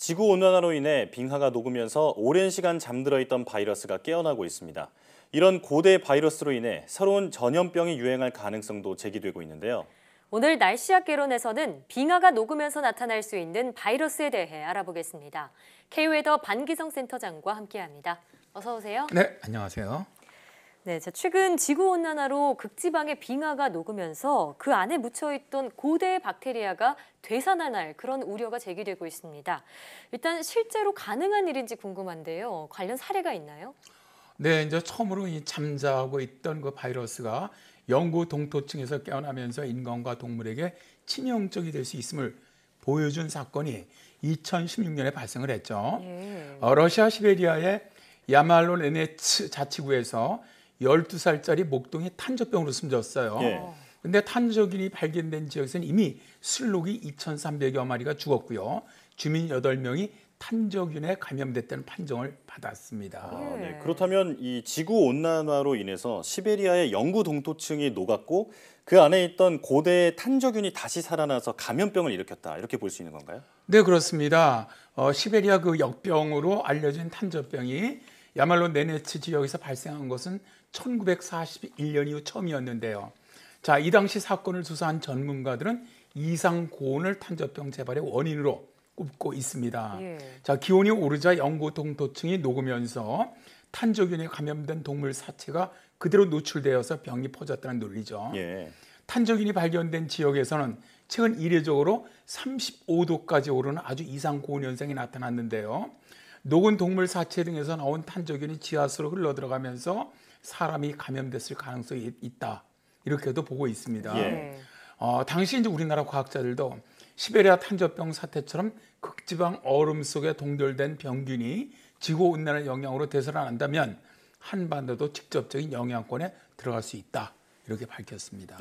지구온난화로 인해 빙하가 녹으면서 오랜 시간 잠들어 있던 바이러스가 깨어나고 있습니다. 이런 고대 바이러스로 인해 새로운 전염병이 유행할 가능성도 제기되고 있는데요. 오늘 날씨학 개론에서는 빙하가 녹으면서 나타날 수 있는 바이러스에 대해 알아보겠습니다. K웨더 반기성 센터장과 함께합니다. 어서 오세요. 네, 안녕하세요. 네, 최근 지구온난화로 극지방의 빙하가 녹으면서 그 안에 묻혀있던 고대 박테리아가 되살아날 그런 우려가 제기되고 있습니다. 일단 실제로 가능한 일인지 궁금한데요. 관련 사례가 있나요? 네, 이제 처음으로 잠자고 있던 그 바이러스가 영구 동토층에서 깨어나면서 인간과 동물에게 치명적이 될 수 있음을 보여준 사건이 2016년에 발생을 했죠. 러시아 시베리아의 야말로네네츠 자치구에서 12살짜리 목동이 탄저병으로 숨졌어요. 근데 탄저균이 발견된 지역에서는 이미 술록이 2,300여 마리가 죽었고요. 주민 8명이 탄저균에 감염됐다는 판정을 받았습니다. 네. 그렇다면 이 지구 온난화로 인해서 시베리아의 영구 동토층이 녹았고 그 안에 있던 고대 탄저균이 다시 살아나서 감염병을 일으켰다, 이렇게 볼 수 있는 건가요? 네, 그렇습니다. 시베리아 그 역병으로 알려진 탄저병이 야말로 네네츠 지역에서 발생한 것은 1941년 이후 처음이었는데요. 자, 이 당시 사건을 조사한 전문가들은 이상 고온을 탄저병 재발의 원인으로 꼽고 있습니다. 자, 기온이 오르자 영구 동토층이 녹으면서 탄저균에 감염된 동물 사체가 그대로 노출되어서 병이 퍼졌다는 논리죠. 탄저균이 발견된 지역에서는 최근 이례적으로 35도까지 오르는 아주 이상 고온 현상이 나타났는데요. 녹은 동물 사체 등에서 나온 탄저균이 지하수로 흘러들어가면서 사람이 감염됐을 가능성이 있다, 이렇게도 보고 있습니다. 당시 이제 우리나라 과학자들도 시베리아 탄저병 사태처럼 극지방 얼음 속에 동결된 병균이 지구온난화 영향으로 되살아난다면 한반도도 직접적인 영향권에 들어갈 수 있다, 이렇게 밝혔습니다.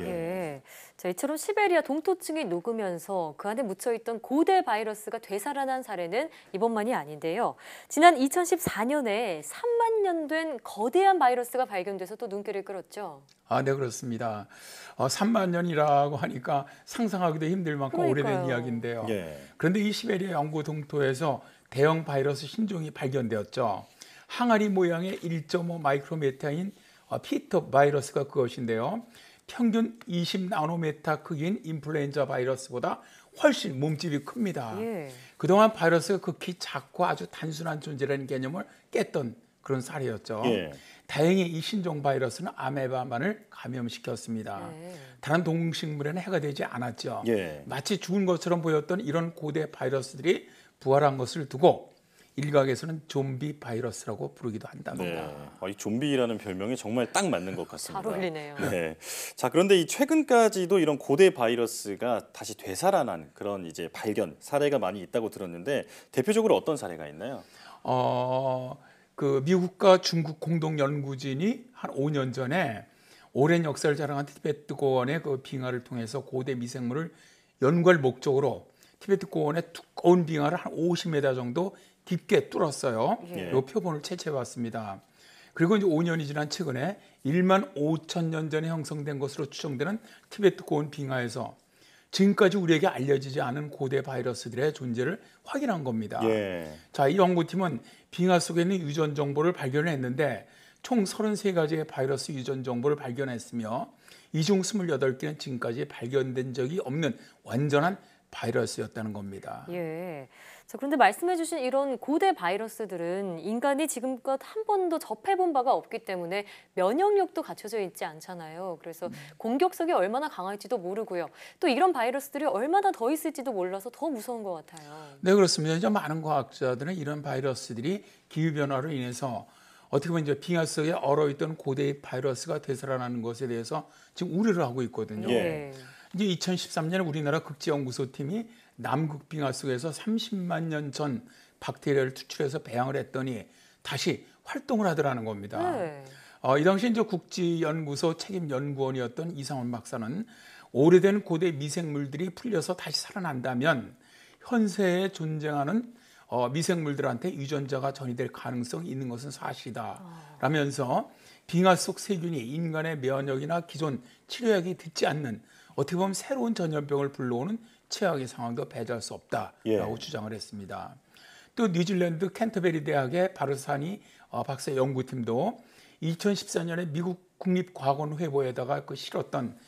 자, 이처럼 시베리아 동토층이 녹으면서 그 안에 묻혀있던 고대 바이러스가 되살아난 사례는 이번만이 아닌데요. 지난 2014년에 3만 년 된 거대한 바이러스가 발견돼서 또 눈길을 끌었죠. 네, 그렇습니다. 3만 년이라고 하니까 상상하기도 힘들 만큼 오래된 이야기인데요. 그런데 이 시베리아 영구 동토에서 대형 바이러스 신종이 발견되었죠. 항아리 모양의 1.5 마이크로메타인 피터 바이러스가 그것인데요. 평균 20 나노메타 크기인 인플루엔자 바이러스보다 훨씬 몸집이 큽니다. 그동안 바이러스가 극히 작고 아주 단순한 존재라는 개념을 깼던 그런 사례였죠. 다행히 이 신종 바이러스는 아메바만을 감염시켰습니다. 다른 동식물에는 해가 되지 않았죠. 마치 죽은 것처럼 보였던 이런 고대 바이러스들이 부활한 것을 두고 일각에서는 좀비 바이러스라고 부르기도 한답니다. 이 좀비라는 별명이 정말 딱 맞는 것 같습니다. 잘 어울리네요. 자, 그런데 이 최근까지도 이런 고대 바이러스가 다시 되살아난 그런 이제 발견 사례가 많이 있다고 들었는데 대표적으로 어떤 사례가 있나요? 그 미국과 중국 공동 연구진이 한 5년 전에 오랜 역사를 자랑한 티베트 고원의 그 빙하를 통해서 고대 미생물을 연구할 목적으로 티베트 고원의 두꺼운 빙하를 한 50m 정도 깊게 뚫었어요. 이 표본을 채취해봤습니다. 그리고 이제 5년이 지난 최근에 1만 5천 년 전에 형성된 것으로 추정되는 티베트 고원 빙하에서 지금까지 우리에게 알려지지 않은 고대 바이러스들의 존재를 확인한 겁니다. 자, 이 연구팀은 빙하 속에 있는 유전 정보를 발견했는데 총 33가지의 바이러스 유전 정보를 발견했으며 이 중 28개는 지금까지 발견된 적이 없는 완전한 바이러스였다는 겁니다. 자, 그런데 말씀해주신 이런 고대 바이러스들은 인간이 지금껏 한 번도 접해본 바가 없기 때문에 면역력도 갖춰져 있지 않잖아요. 그래서 공격성이 얼마나 강할지도 모르고요. 또 이런 바이러스들이 얼마나 더 있을지도 몰라서 더 무서운 것 같아요. 네, 그렇습니다. 이제 많은 과학자들은 이런 바이러스들이 기후변화로 인해서 어떻게 보면 이제 빙하 속에 얼어있던 고대 바이러스가 되살아나는 것에 대해서 지금 우려를 하고 있거든요. 이제 2013년 우리나라 극지연구소팀이 남극 빙하 속에서 30만 년 전 박테리아를 투출해서 배양을 했더니 다시 활동을 하더라는 겁니다. 이 당시 이제 국지연구소 책임연구원이었던 이상원 박사는 오래된 고대 미생물들이 풀려서 다시 살아난다면 현세에 존재하는 미생물들한테 유전자가 전이될 가능성이 있는 것은 사실이다 라면서 빙하 속 세균이 인간의 면역이나 기존 치료약이 듣지 않는 어떻게 보면 새로운 전염병을 불러오는 최악의 상황도 배제할 수 없다라고 주장을 했습니다. 또 뉴질랜드 캔터베리 대학의 바르사니 박사 연구팀도 2014년에 미국 국립과학원회보에다가 그 실었던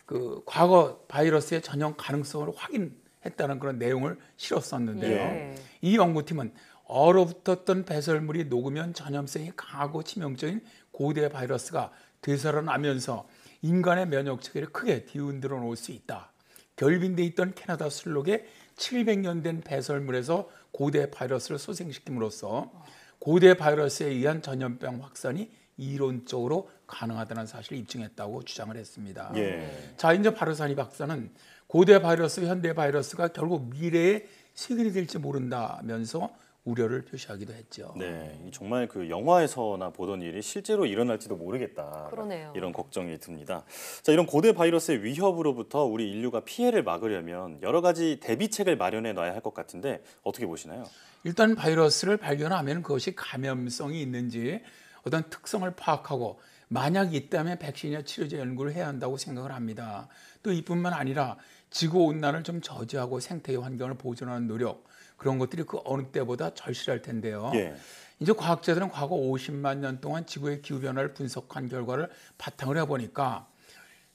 그 과거 바이러스의 전염 가능성을 확인했다는 그런 내용을 실었었는데요. 예. 이 연구팀은 얼어붙었던 배설물이 녹으면 전염성이 강하고 치명적인 고대 바이러스가 되살아나면서 인간의 면역 체계를 크게 뒤흔들어 놓을 수 있다. 결빙돼 있던 캐나다 술록에 700년 된 배설물에서 고대 바이러스를 소생시킴으로써 고대 바이러스에 의한 전염병 확산이 이론적으로 가능하다는 사실을 입증했다고 주장을 했습니다. 예. 자, 이제 바르사니 박사는 고대 바이러스, 현대 바이러스가 결국 미래에 세균이 될지 모른다면서 우려를 표시하기도 했죠. 네, 정말 그 영화에서나 보던 일이 실제로 일어날지도 모르겠다. 그러네요. 이런 걱정이 듭니다. 자, 이런 고대 바이러스의 위협으로부터 우리 인류가 피해를 막으려면 여러 가지 대비책을 마련해 놔야 할 것 같은데 어떻게 보시나요? 일단 바이러스를 발견하면 그것이 감염성이 있는지 어떤 특성을 파악하고 만약 있다면 백신이나 치료제 연구를 해야 한다고 생각을 합니다. 또 이뿐만 아니라 지구온난화를 좀 저지하고 생태계 환경을 보존하는 노력, 그런 것들이 그 어느 때보다 절실할 텐데요. 예. 이제 과학자들은 과거 50만 년 동안 지구의 기후변화를 분석한 결과를 바탕으로 해보니까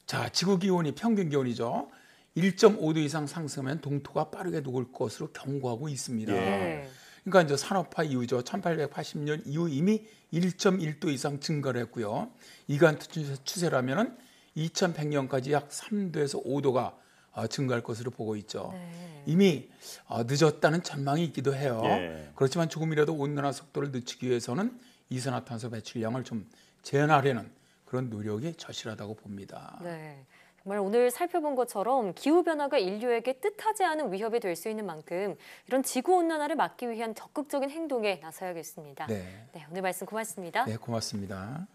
자, 지구 기온이 평균 기온이죠. 1.5도 이상 상승하면 동토가 빠르게 녹을 것으로 경고하고 있습니다. 예. 그러니까 이제 산업화 이후죠. 1880년 이후 이미 1.1도 이상 증가를 했고요. 이간 추세라면은 2100년까지 약 3도에서 5도가 증가할 것으로 보고 있죠. 네. 이미 늦었다는 전망이 있기도 해요. 예. 그렇지만 조금이라도 온난화 속도를 늦추기 위해서는 이산화탄소 배출량을 좀 제한하려는 그런 노력이 절실하다고 봅니다. 네. 정말 오늘 살펴본 것처럼 기후변화가 인류에게 뜻하지 않은 위협이 될 수 있는 만큼 이런 지구온난화를 막기 위한 적극적인 행동에 나서야겠습니다. 네, 네, 오늘 말씀 고맙습니다. 네, 고맙습니다.